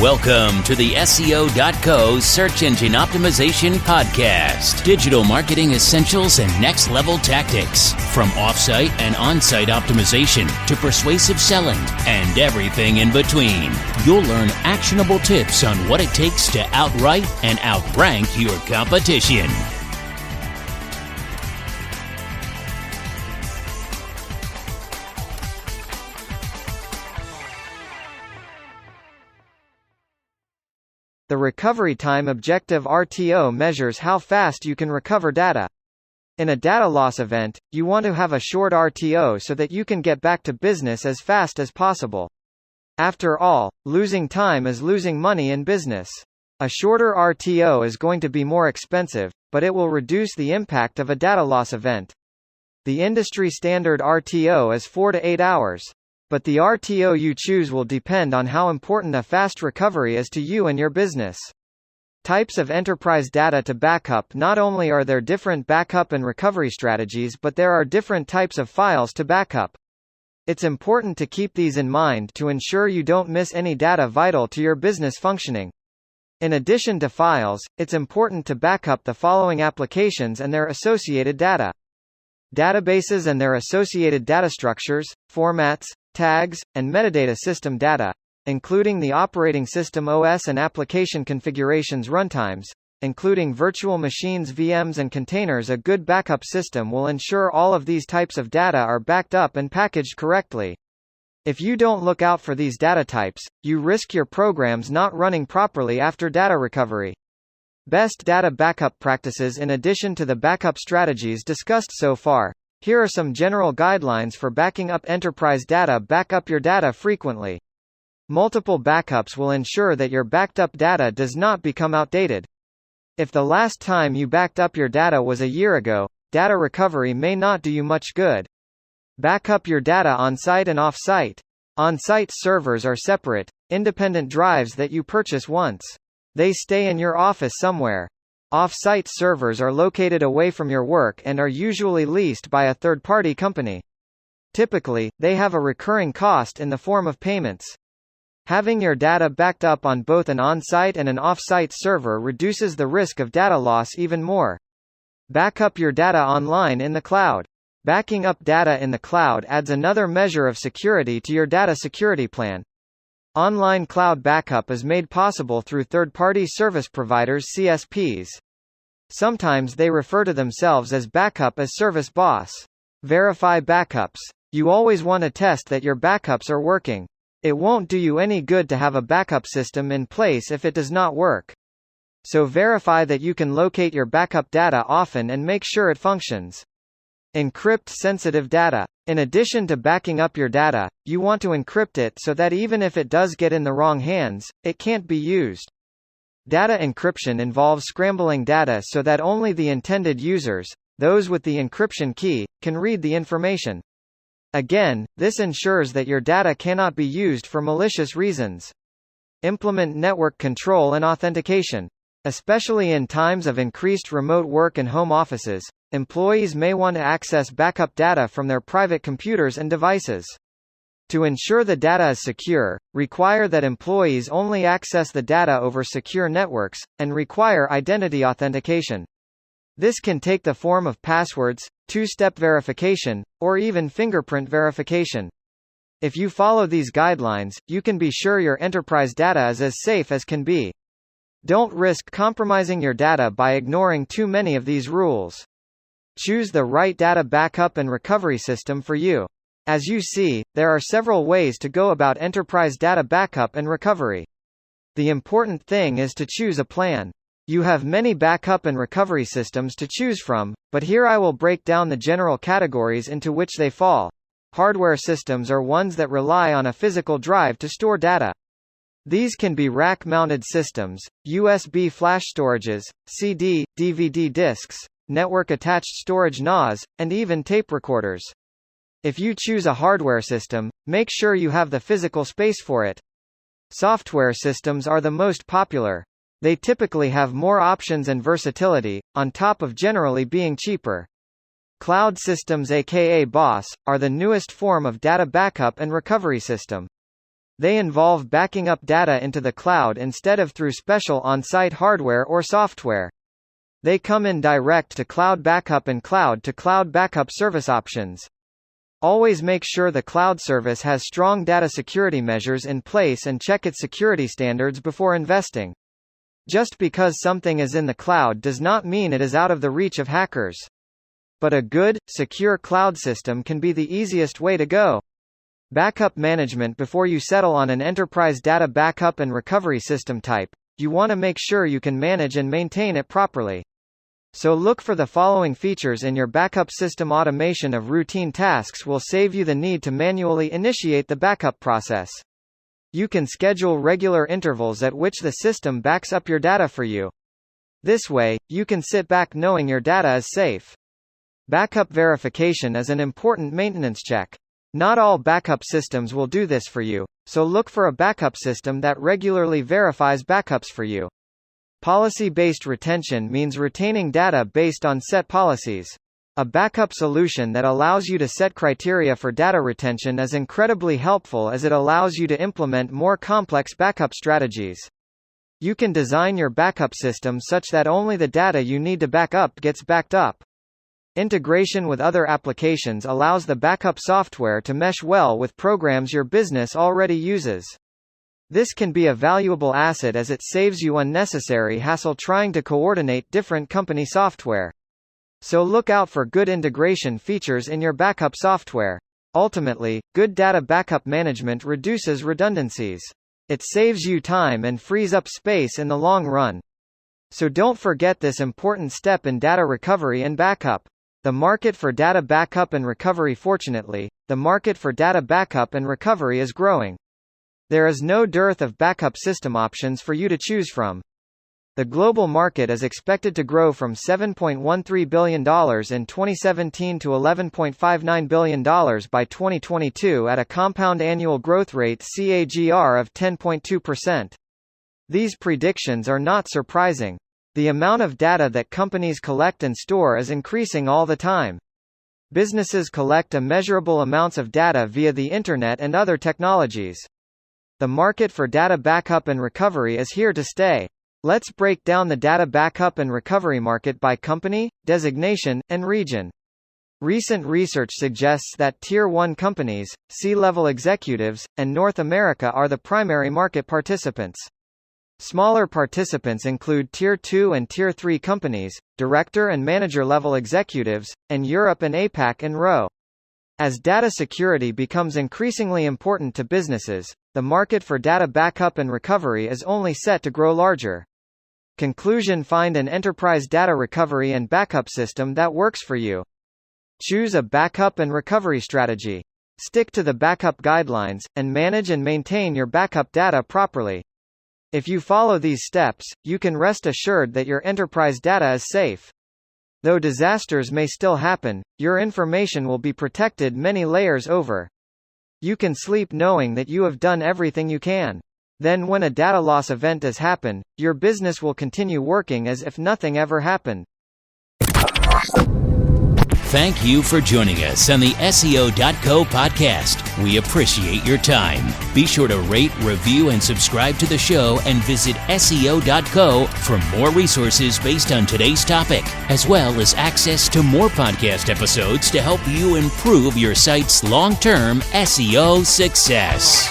Welcome to the SEO.co Search Engine Optimization Podcast. Digital marketing essentials and next-level tactics. From off-site and on-site optimization to persuasive selling and everything in between. You'll learn actionable tips on what it takes to outright and outrank your competition. The Recovery Time Objective RTO measures how fast you can recover data. In a data loss event, you want to have a short RTO so that you can get back to business as fast as possible. After all, losing time is losing money in business. A shorter RTO is going to be more expensive, but it will reduce the impact of a data loss event. The industry standard RTO is 4 to 8 hours. But the RTO you choose will depend on how important a fast recovery is to you and your business. Types of enterprise data to backup. Not only are there different backup and recovery strategies, but there are different types of files to backup. It's important to keep these in mind to ensure you don't miss any data vital to your business functioning. In addition to files, it's important to backup the following applications and their associated data. Databases and their associated data structures, formats, tags, and metadata system data, including the operating system OS and application configurations runtimes, including virtual machines, VMs, and containers. A good backup system will ensure all of these types of data are backed up and packaged correctly. If you don't look out for these data types, you risk your programs not running properly after data recovery. Best data backup practices. In addition to the backup strategies discussed so far, here are some general guidelines for backing up enterprise data. Back up your data frequently. Multiple backups will ensure that your backed up data does not become outdated. If the last time you backed up your data was a year ago, data recovery may not do you much good. Back up your data on-site and off-site. On-site servers are separate, independent drives that you purchase once. They stay in your office somewhere. Off-site servers are located away from your work and are usually leased by a third-party company. Typically, they have a recurring cost in the form of payments. Having your data backed up on both an on-site and an off-site server reduces the risk of data loss even more. Back up your data online in the cloud. Backing up data in the cloud adds another measure of security to your data security plan. Online cloud backup is made possible through third-party service providers (CSPs). Sometimes they refer to themselves as Backup as Service Boss. Verify backups. You always want to test that your backups are working. It won't do you any good to have a backup system in place if it does not work. So verify that you can locate your backup data often and make sure it functions. Encrypt sensitive data. In addition to backing up your data, you want to encrypt it so that even if it does get in the wrong hands, it can't be used. Data encryption involves scrambling data so that only the intended users, those with the encryption key, can read the information. Again, this ensures that your data cannot be used for malicious reasons. Implement network control and authentication. Especially in times of increased remote work and home offices, employees may want to access backup data from their private computers and devices. To ensure the data is secure, require that employees only access the data over secure networks, and require identity authentication. This can take the form of passwords, two-step verification, or even fingerprint verification. If you follow these guidelines, you can be sure your enterprise data is as safe as can be. Don't risk compromising your data by ignoring too many of these rules. Choose the right data backup and recovery system for you. As you see, there are several ways to go about enterprise data backup and recovery. The important thing is to choose a plan. You have many backup and recovery systems to choose from, but here I will break down the general categories into which they fall. Hardware systems are ones that rely on a physical drive to store data. These can be rack-mounted systems, USB flash storages, CD, DVD disks, network-attached storage NAS, and even tape recorders. If you choose a hardware system, make sure you have the physical space for it. Software systems are the most popular. They typically have more options and versatility, on top of generally being cheaper. Cloud systems aka BOSS, are the newest form of data backup and recovery system. They involve backing up data into the cloud instead of through special on-site hardware or software. They come in direct to cloud backup and cloud-to-cloud backup service options. Always make sure the cloud service has strong data security measures in place and check its security standards before investing. Just because something is in the cloud does not mean it is out of the reach of hackers. But a good, secure cloud system can be the easiest way to go. Backup management. Before you settle on an enterprise data backup and recovery system type, you want to make sure you can manage and maintain it properly. So look for the following features in your backup system. Automation of routine tasks will save you the need to manually initiate the backup process. You can schedule regular intervals at which the system backs up your data for you. This way, you can sit back knowing your data is safe. Backup verification is an important maintenance check. Not all backup systems will do this for you, so look for a backup system that regularly verifies backups for you. Policy-based retention means retaining data based on set policies. A backup solution that allows you to set criteria for data retention is incredibly helpful as it allows you to implement more complex backup strategies. You can design your backup system such that only the data you need to back up gets backed up. Integration with other applications allows the backup software to mesh well with programs your business already uses. This can be a valuable asset as it saves you unnecessary hassle trying to coordinate different company software. So look out for good integration features in your backup software. Ultimately, good data backup management reduces redundancies. It saves you time and frees up space in the long run. So don't forget this important step in data recovery and backup. The market for data backup and recovery. Fortunately, the market for data backup and recovery is growing. There is no dearth of backup system options for you to choose from. The global market is expected to grow from $7.13 billion in 2017 to $11.59 billion by 2022 at a compound annual growth rate (CAGR) of 10.2%. These predictions are not surprising. The amount of data that companies collect and store is increasing all the time. Businesses collect immeasurable amounts of data via the Internet and other technologies. The market for data backup and recovery is here to stay. Let's break down the data backup and recovery market by company, designation, and region. Recent research suggests that Tier 1 companies, C-level executives, and North America are the primary market participants. Smaller participants include Tier 2 and Tier 3 companies, director and manager-level executives, and Europe and APAC and ROW. As data security becomes increasingly important to businesses, the market for data backup and recovery is only set to grow larger. Conclusion: find an enterprise data recovery and backup system that works for you. Choose a backup and recovery strategy. Stick to the backup guidelines, and manage and maintain your backup data properly. If you follow these steps, you can rest assured that your enterprise data is safe. Though disasters may still happen, your information will be protected many layers over. You can sleep knowing that you have done everything you can. Then when a data loss event does happen, your business will continue working as if nothing ever happened. Thank you for joining us on the SEO.co podcast. We appreciate your time. Be sure to rate, review, and subscribe to the show and visit SEO.co for more resources based on today's topic, as well as access to more podcast episodes to help you improve your site's long-term SEO success.